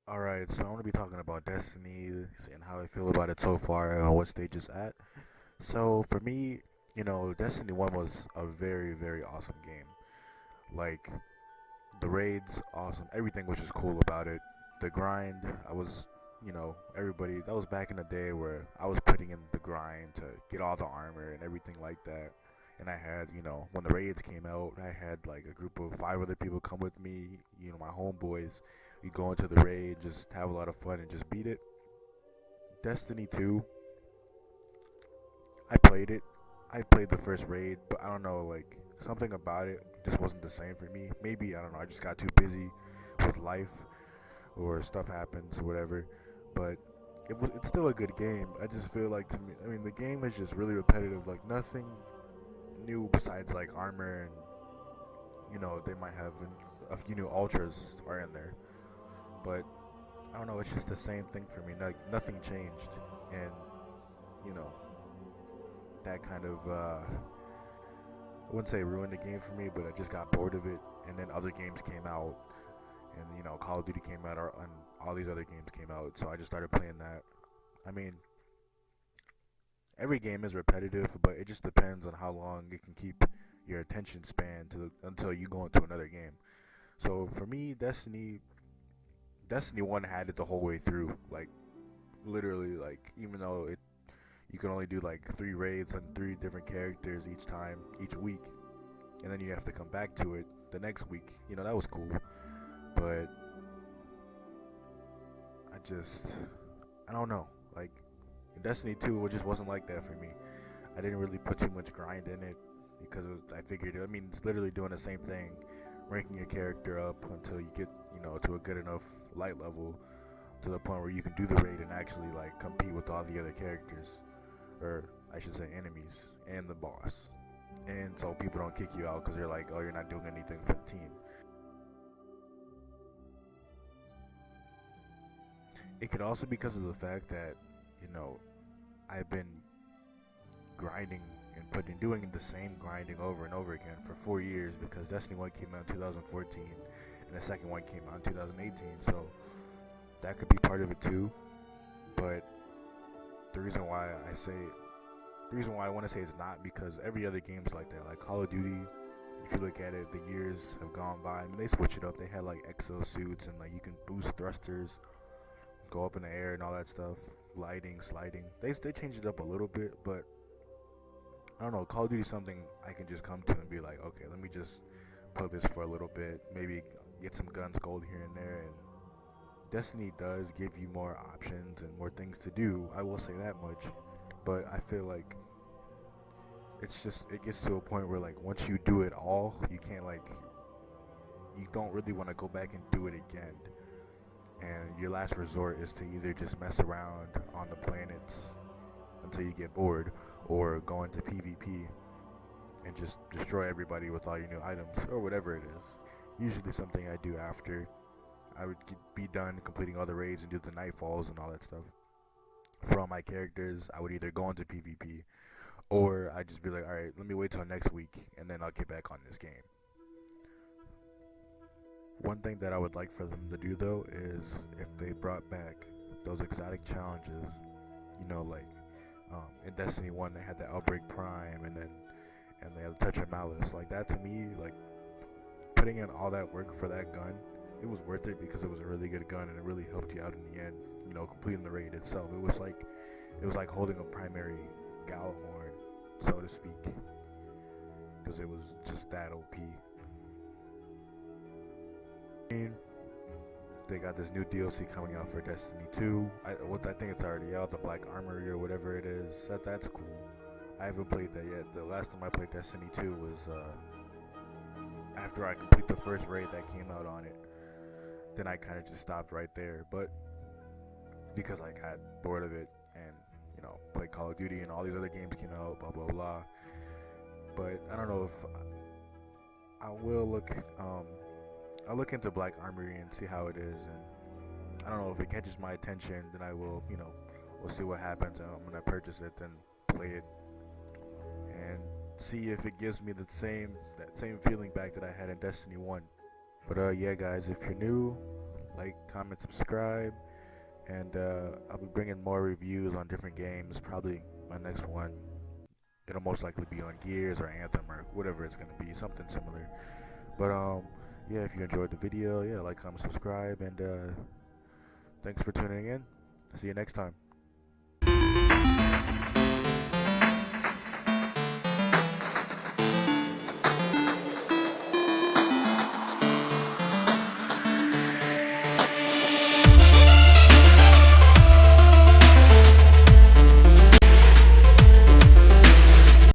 Alright, so I'm gonna be talking about Destiny and how I feel about it so far and what stage it's at. So for me, Destiny 1 was a very, very awesome game. Like, the raids, awesome. Everything was just cool about it. The grind, everybody, that was back in the day where I was putting in the grind to get all the armor and everything like that. And I had, when the raids came out, I had like a group of 5 other people come with me, my homeboys. We go into the raid, just have a lot of fun and just beat it. Destiny 2, I played it. I played the first raid, but I don't know, like, something about it just wasn't the same for me. Maybe, I don't know, I just got too busy with life or stuff happens or whatever. But it's still a good game. I just feel like, to me, I mean, the game is just really repetitive. Like, nothing new besides like armor and they might have a few new ultras are in there, but I don't know. It's just the same thing for me. Like, nothing changed, and you know that kind of I wouldn't say ruined the game for me, but I just got bored of it. And then other games came out, and Call of Duty came out, and all these other games came out. So I just started playing that. I mean, every game is repetitive, but it just depends on how long it can keep your attention span until you go into another game. So for me, Destiny 1 had it the whole way through. Like, literally, like, even though you can only do like 3 raids on 3 different characters each time, each week, and then you have to come back to it the next week. That was cool. But I don't know. Like, in Destiny 2, it just wasn't like that for me. I didn't really put too much grind in it because I figured, I mean, it's literally doing the same thing, ranking your character up until you get, to a good enough light level to the point where you can do the raid and actually like compete with all the other characters, or I should say enemies, and the boss. And so people don't kick you out because they're like, oh, you're not doing anything for the team. It could also be because of the fact that, you know, I've been grinding and doing the same grinding over and over again for 4 years, because Destiny 1 came out in 2014 and the second one came out in 2018. So that could be part of it too. But the reason why the reason why I want to say it's not, because every other game's like that. Like Call of Duty, if you look at it, the years have gone by. I mean, they switch it up. They had like exosuits and like you can boost thrusters, go up in the air and all that stuff, lighting, sliding. They changed it up a little bit, but I don't know. Call of Duty is something I can just come to and be like, okay, let me just play this for a little bit, maybe get some guns gold here and there. And Destiny does give you more options and more things to do. I will say that much, but I feel like it gets to a point where like once you do it all, you don't really want to go back and do it again. And your last resort is to either just mess around on the planets until you get bored, or go into PvP and just destroy everybody with all your new items or whatever it is. Usually something I do after I would be done completing all the raids and do the nightfalls and all that stuff. For all my characters, I would either go into PvP, or I'd just be like, alright, let me wait till next week and then I'll get back on this game. One thing that I would like for them to do though is if they brought back those exotic challenges, like in Destiny 1 they had the Outbreak Prime, and they had the Touch of Malice. Like, that to me, like, putting in all that work for that gun, it was worth it because it was a really good gun and it really helped you out in the end. Completing the raid itself, it was like holding a primary Gjallarhorn, so to speak, because it was just that OP. And they got this new DLC coming out for Destiny 2. I think it's already out, the Black Armory or whatever it is. That's cool. I haven't played that yet. The last time I played Destiny 2 was after I complete the first raid that came out on it. Then I kind of just stopped right there. But because I got bored of it and, played Call of Duty and all these other games came out, blah, blah, blah. But I don't know if I will look, I'll look into Black Armory and see how it is. And I don't know if it catches my attention, then I will, we'll see what happens. And I'm going to purchase it, then play it and see if it gives me that same feeling back that I had in Destiny 1. But yeah, guys, if you're new, like, comment, subscribe, and I'll be bringing more reviews on different games. Probably my next one, it'll most likely be on Gears or Anthem or whatever it's gonna be, something similar. But yeah, if you enjoyed the video, yeah, like, comment, subscribe, and thanks for tuning in. See you next time.